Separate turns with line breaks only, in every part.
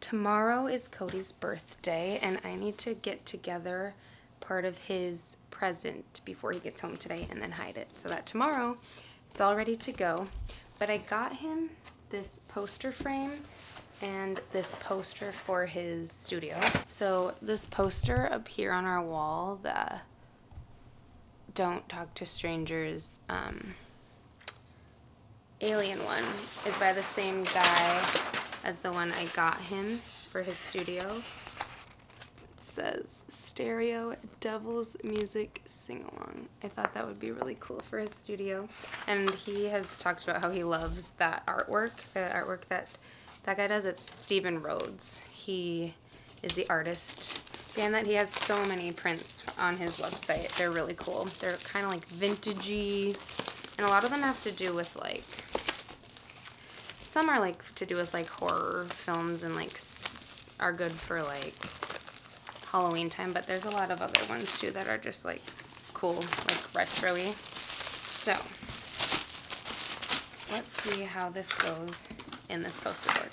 tomorrow is Cody's birthday, and I need to get together part of his present before he gets home today and then hide it so that tomorrow it's all ready to go. But I got him this poster frame and this poster for his studio. So this poster up here on our wall, the Don't Talk to Strangers alien one, is by the same guy as the one I got him for his studio. It says Stereo Devil's Music Sing-Along. I thought that would be really cool for his studio. And he has talked about how he loves that artwork, the artwork that guy does. It's Stephen Rhodes. He is the artist behind that. He has so many prints on his website. They're really cool. They're kind of like vintagey, and a lot of them have to do with like, some are like to do with like horror films and like are good for like Halloween time, but there's a lot of other ones too that are just like cool, like retro-y. So let's see how this goes in this poster board.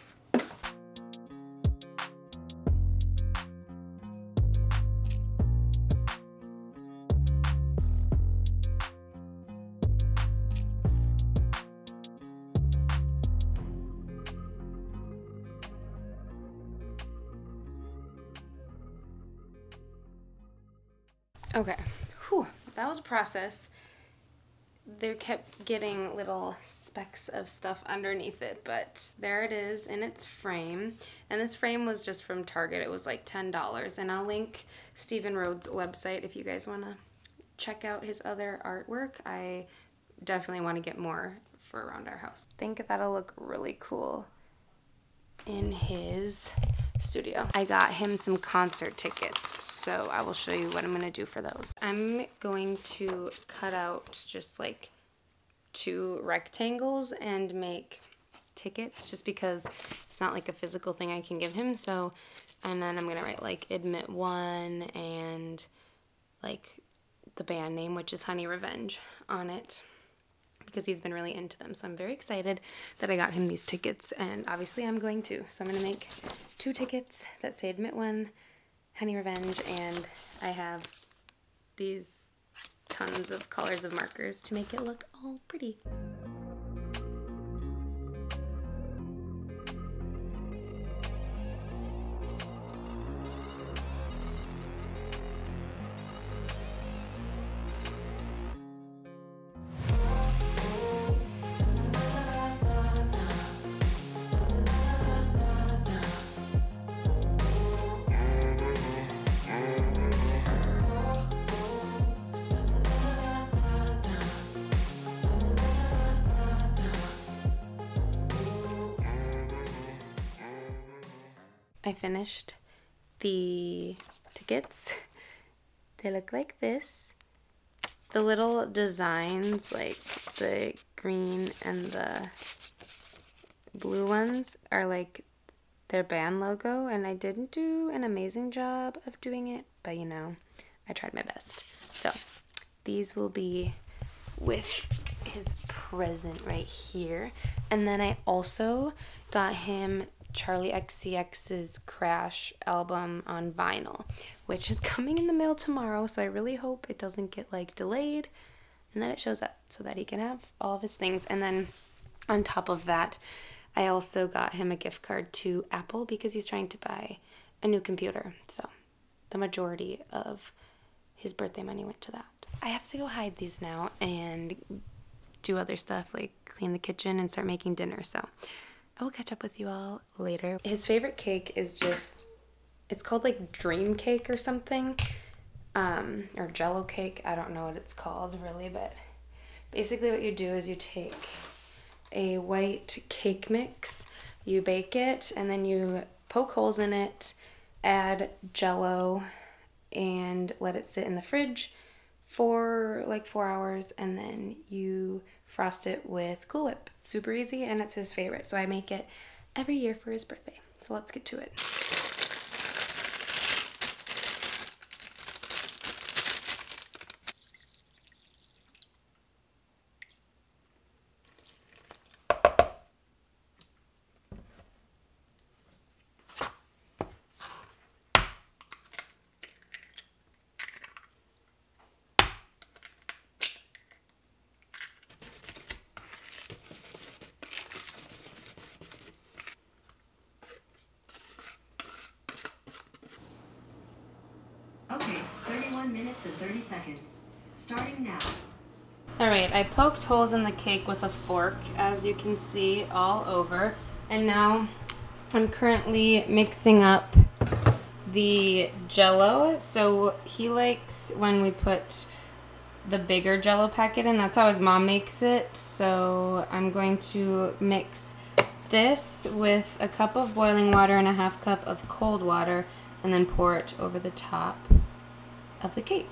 Okay, whew, that was a process. They kept getting little specks of stuff underneath it, but there it is in its frame. And this frame was just from Target. It was like $10, and I'll link Stephen Rhodes' website if you guys want to check out his other artwork. I definitely want to get more for around our house. I think that'll look really cool in his studio. I got him some concert tickets, so I will show you what I'm gonna do for those. I'm going to cut out just like 2 rectangles and make tickets, just because it's not like a physical thing I can give him. So, and then I'm gonna write like admit 1 and like the band name, which is Honey Revenge, on it, because he's been really into them. So I'm very excited that I got him these tickets, and obviously I'm going to. So I'm gonna make 2 tickets that say admit 1, Honey Revenge, and I have these tons of colors of markers to make it look all pretty. I finished the tickets. They look like this. The little designs, like the green and the blue ones, are like their band logo, and I didn't do an amazing job of doing it, but you know, I tried my best. So these will be with his present right here. And then I also got him Charlie XCX's Crash album on vinyl, which is coming in the mail tomorrow, so I really hope it doesn't get like delayed and that it shows up so that he can have all of his things. And then on top of that, I also got him a gift card to Apple because he's trying to buy a new computer, so the majority of his birthday money went to that. I have to go hide these now and do other stuff like clean the kitchen and start making dinner, so I will catch up with you all later. His favorite cake is just, it's called like dream cake or something, or jello cake. I don't know what it's called really, but basically what you do is you take a white cake mix, you bake it, and then you poke holes in it, add jello, and let it sit in the fridge for like 4 hours, and then you frost it with Cool Whip. It's super easy, and it's his favorite, so I make it every year for his birthday. So let's get to it.
minutes and 30 seconds. Starting now.
Alright, I poked holes in the cake with a fork, as you can see, all over. And now I'm currently mixing up the Jell-O. So he likes when we put the bigger Jell-O packet in. That's how his mom makes it. So I'm going to mix this with a cup of boiling water and a half cup of cold water, and then pour it over the top of the cake.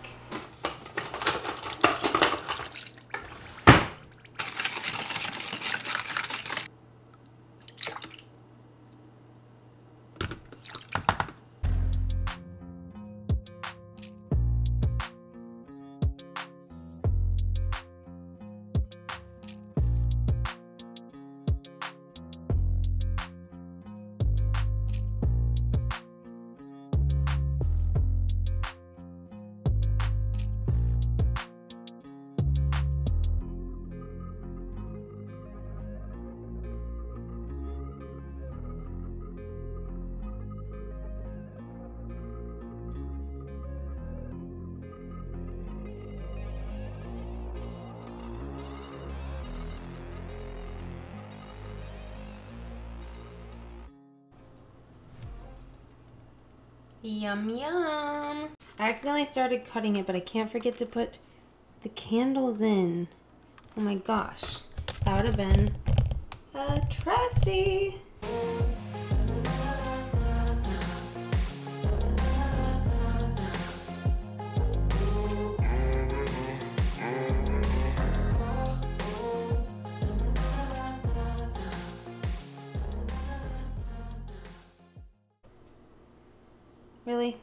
Yum yum. I accidentally started cutting it, but I can't forget to put the candles in. Oh my gosh. That would have been a travesty. Really?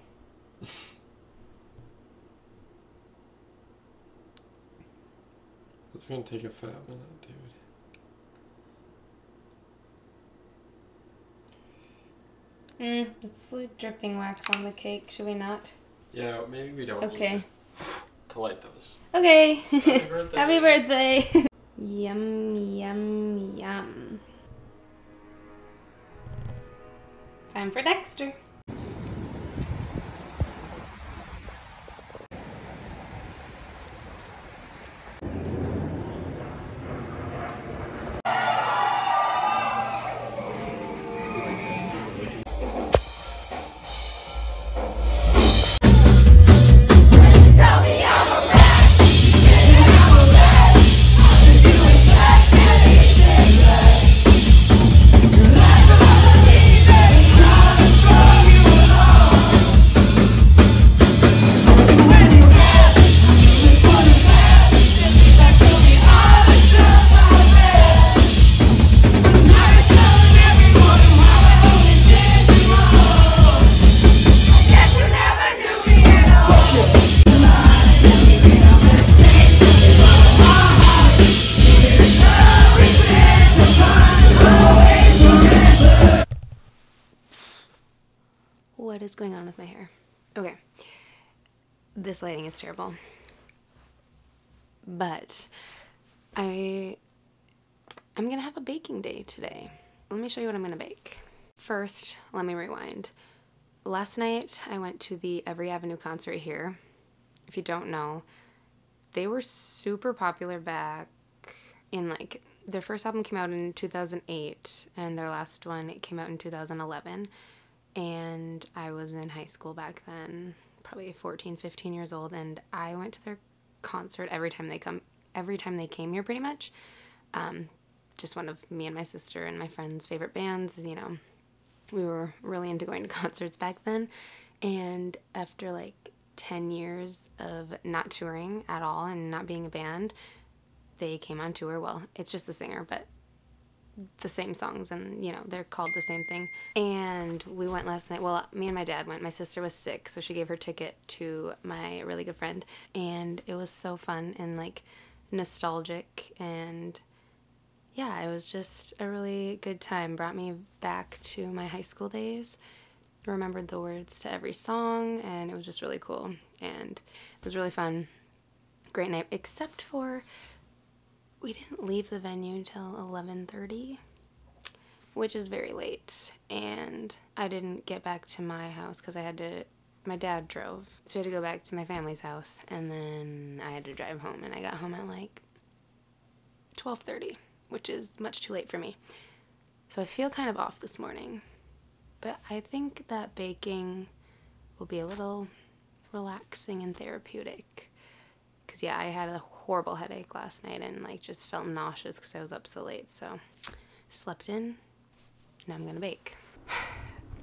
It's gonna take a fat minute, dude.
It's like dripping wax on the cake. Should we not?
Yeah, maybe we don't
Okay.
need to light those.
Okay.
Happy birthday.
Happy birthday. Yum, yum, yum. Time for Dexter. What is going on with my hair? Okay. This lighting is terrible. But I'm gonna have a baking day today. Let me show you what I'm gonna bake. First, let me rewind. Last night I went to the Every Avenue concert here. If you don't know, they were super popular back in, like, their first album came out in 2008 and their last one came out in 2011. And I was in high school back then, probably 14, 15 years old, and I went to their concert every time they came here, pretty much. Just one of me and my sister and my friend's favorite bands, you know. We were really into going to concerts back then. And after like 10 years of not touring at all and not being a band, they came on tour. Well, it's just the singer, but the same songs, and you know, they're called the same thing. And we went last night. Well, me and my dad went. My sister was sick, so she gave her ticket to my really good friend, and it was so fun and like nostalgic, and yeah, it was just a really good time. Brought me back to my high school days. Remembered the words to every song, and it was just really cool, and it was really fun. Great night, except for we didn't leave the venue until 11:30, which is very late, and I didn't get back to my house because I had to my dad drove. So we had to go back to my family's house, and then I had to drive home, and I got home at like 12:30, which is much too late for me. So I feel kind of off this morning, but I think that baking will be a little relaxing and therapeutic. Because yeah, I had a horrible headache last night and like just felt nauseous because I was up so late. So slept in, now I'm gonna bake.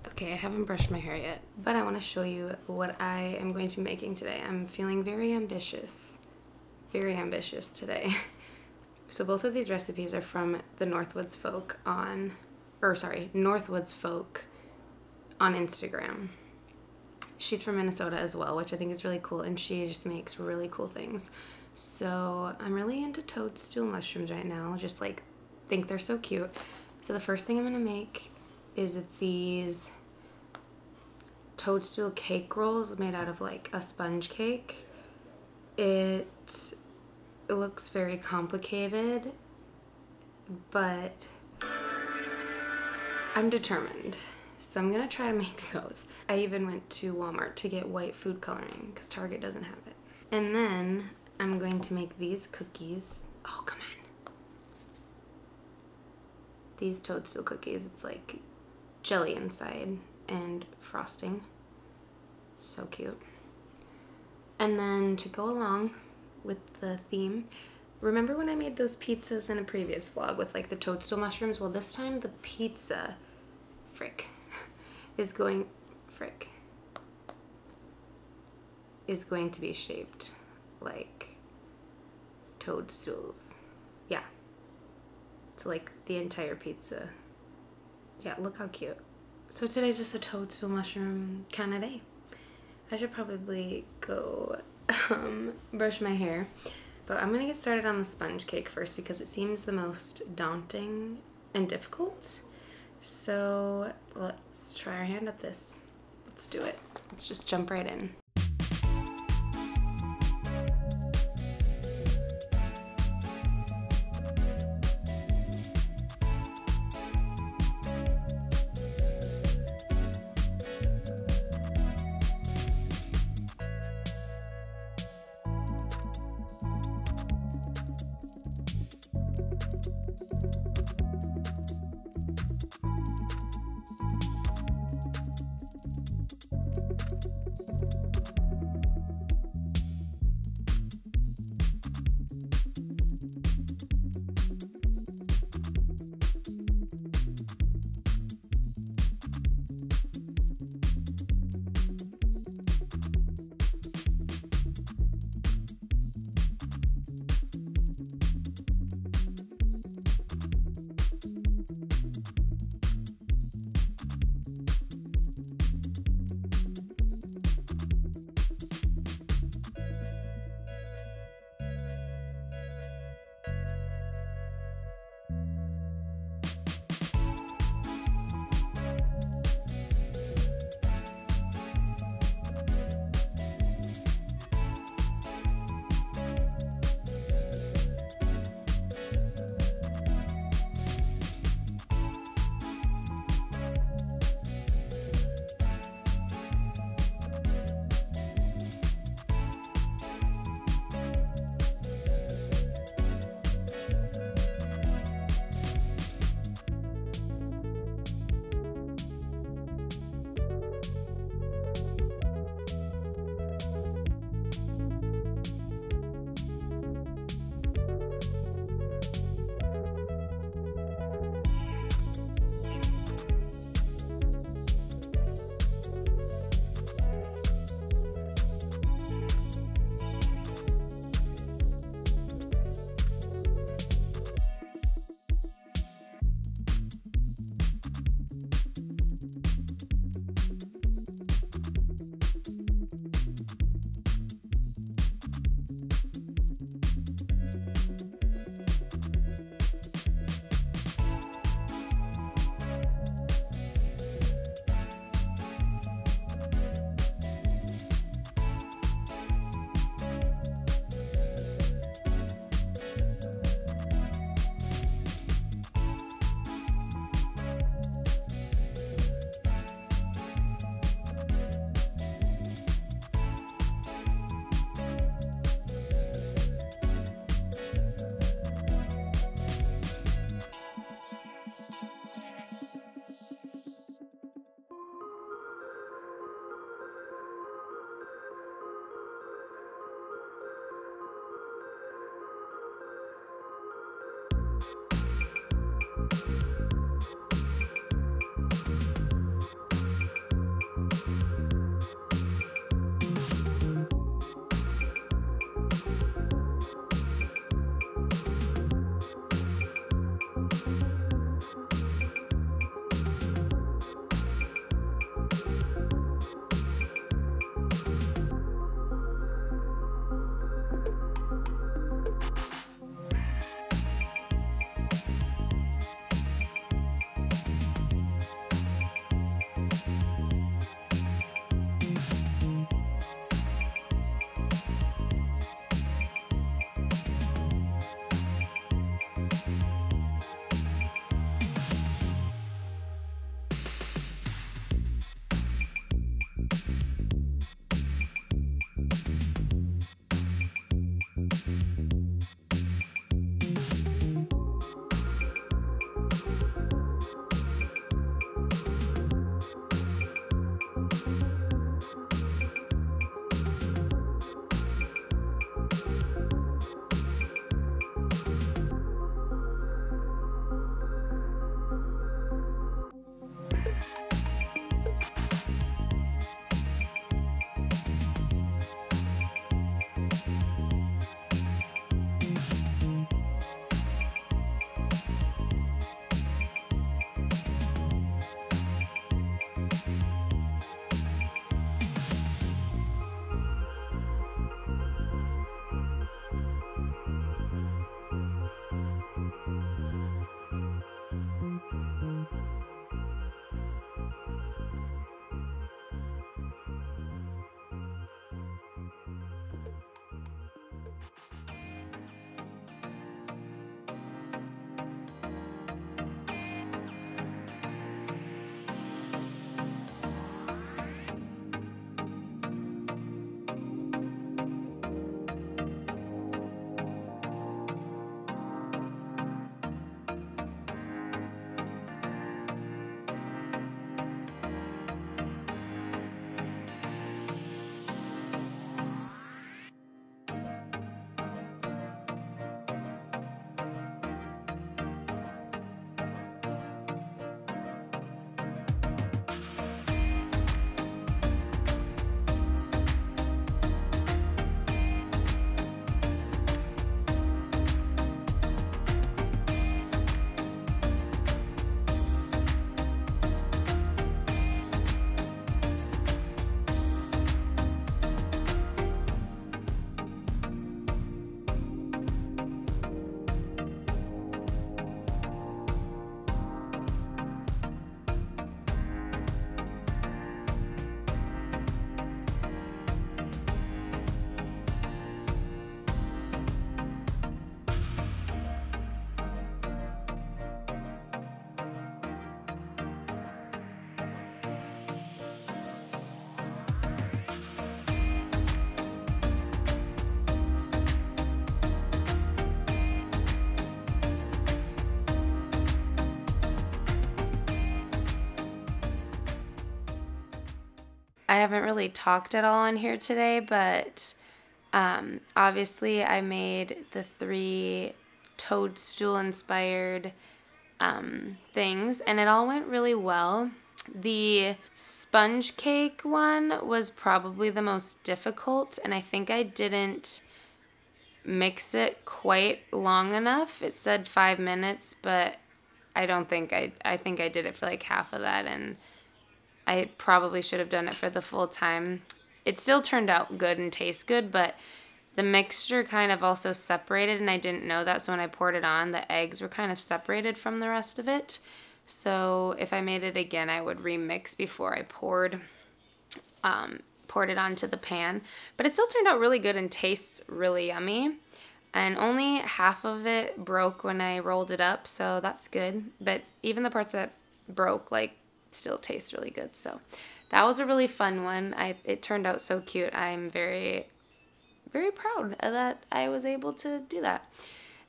Okay, I haven't brushed my hair yet, but I want to show you what I am going to be making today. I'm feeling very ambitious today. So both of these recipes are from the Northwoods Folk on Instagram. She's from Minnesota as well, which I think is really cool, and she just makes really cool things. So I'm really into toadstool mushrooms right now, just like think they're so cute. So the first thing I'm gonna make is these toadstool cake rolls made out of like a sponge cake. It looks very complicated, but I'm determined. So I'm gonna try to make those. I even went to Walmart to get white food coloring because Target doesn't have it. And then I'm going to make these cookies. Oh, come on. These toadstool cookies, it's like jelly inside and frosting. So cute. And then to go along with the theme, remember when I made those pizzas in a previous vlog with like the toadstool mushrooms? Well, this time the pizza, is going to be shaped like toadstools. Yeah. So like the entire pizza. Yeah, look how cute. So today's just a toadstool mushroom kind of day. I should probably go brush my hair, but I'm gonna get started on the sponge cake first because it seems the most daunting and difficult. So let's try our hand at this. Let's do it. Let's just jump right in. I haven't really talked at all on here today, but obviously I made the 3 toadstool inspired things, and it all went really well. The sponge cake one was probably the most difficult, and I think I didn't mix it quite long enough. It said 5 minutes, but I don't think I think I did it for like half of that, and I probably should have done it for the full time. It still turned out good and tastes good, but the mixture kind of also separated, and I didn't know that, so when I poured it on, the eggs were kind of separated from the rest of it. So if I made it again, I would remix before I poured it onto the pan. But it still turned out really good and tastes really yummy. And only half of it broke when I rolled it up, so that's good. But even the parts that broke, like, still taste really good. So that was a really fun one. It turned out so cute. I'm very, very proud that I was able to do that.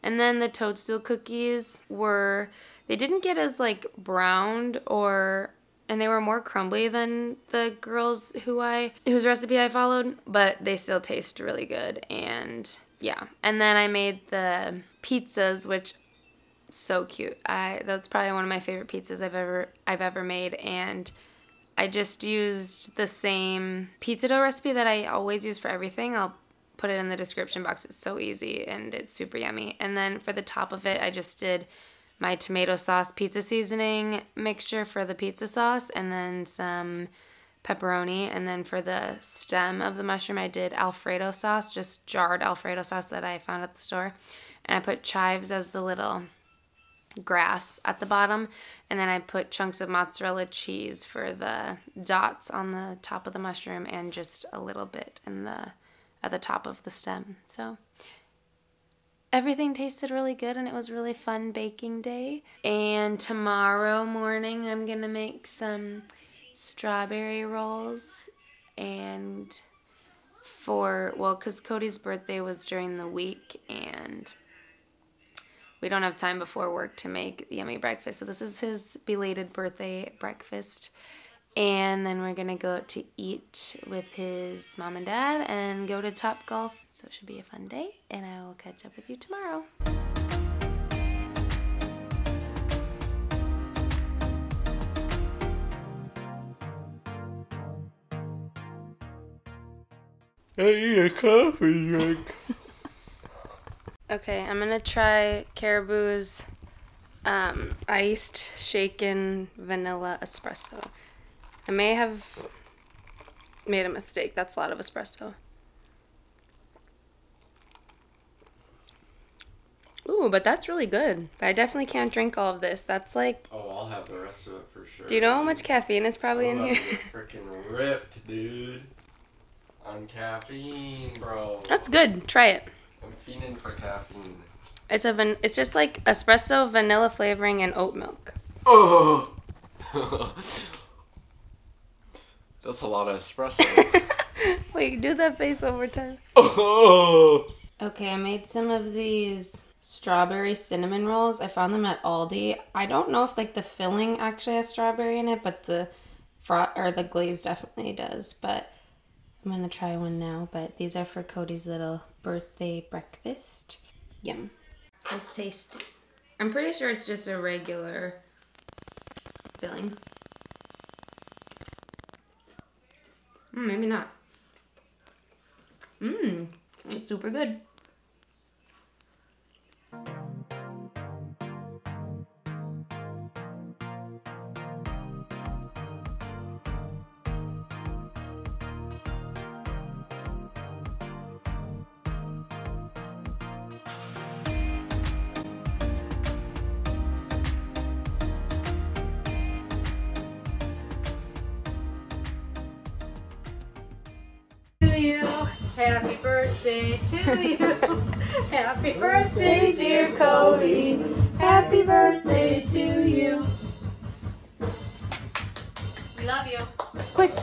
And then the toadstool cookies they didn't get as like browned and they were more crumbly than the girls whose recipe I followed, but they still taste really good. And yeah. And then I made the pizzas, which so cute. That's probably one of my favorite pizzas I've ever made, and I just used the same pizza dough recipe that I always use for everything. I'll put it in the description box. It's so easy and it's super yummy. And then for the top of it, I just did my tomato sauce pizza seasoning mixture for the pizza sauce, and then some pepperoni. And then for the stem of the mushroom, I did Alfredo sauce, just jarred Alfredo sauce that I found at the store. And I put chives as the little grass at the bottom, and then I put chunks of mozzarella cheese for the dots on the top of the mushroom, and just a little bit at the top of the stem. So everything tasted really good, and it was really fun baking day. And tomorrow morning I'm gonna make some strawberry rolls, and because Cody's birthday was during the week, and we don't have time before work to make the yummy breakfast. So this is his belated birthday breakfast. And then we're going to go out to eat with his mom and dad and go to Topgolf. So it should be a fun day, and I will catch up with you tomorrow.
I need a coffee drink.
Okay, I'm going to try Caribou's iced shaken vanilla espresso. I may have made a mistake. That's a lot of espresso. Ooh, but that's really good. But I definitely can't drink all of this. That's like...
Oh, I'll have the rest of it for sure.
Do you know how much caffeine is probably in here?
Freaking ripped, dude. On caffeine, bro.
That's good. Try it.
I'm fiending for caffeine.
It's just like espresso, vanilla flavoring, and oat milk.
Oh! That's a lot of espresso.
Wait, do that face one more time.
Oh!
Okay, I made some of these strawberry cinnamon rolls. I found them at Aldi. I don't know if like the filling actually has strawberry in it, but the glaze definitely does. But I'm gonna try one now. But these are for Cody's little birthday breakfast. Yum. Let's taste it. I'm pretty sure it's just a regular filling. Maybe not. It's super good.
Happy birthday to you. Happy birthday, dear Cody. Happy birthday to you. We love you.
Quick,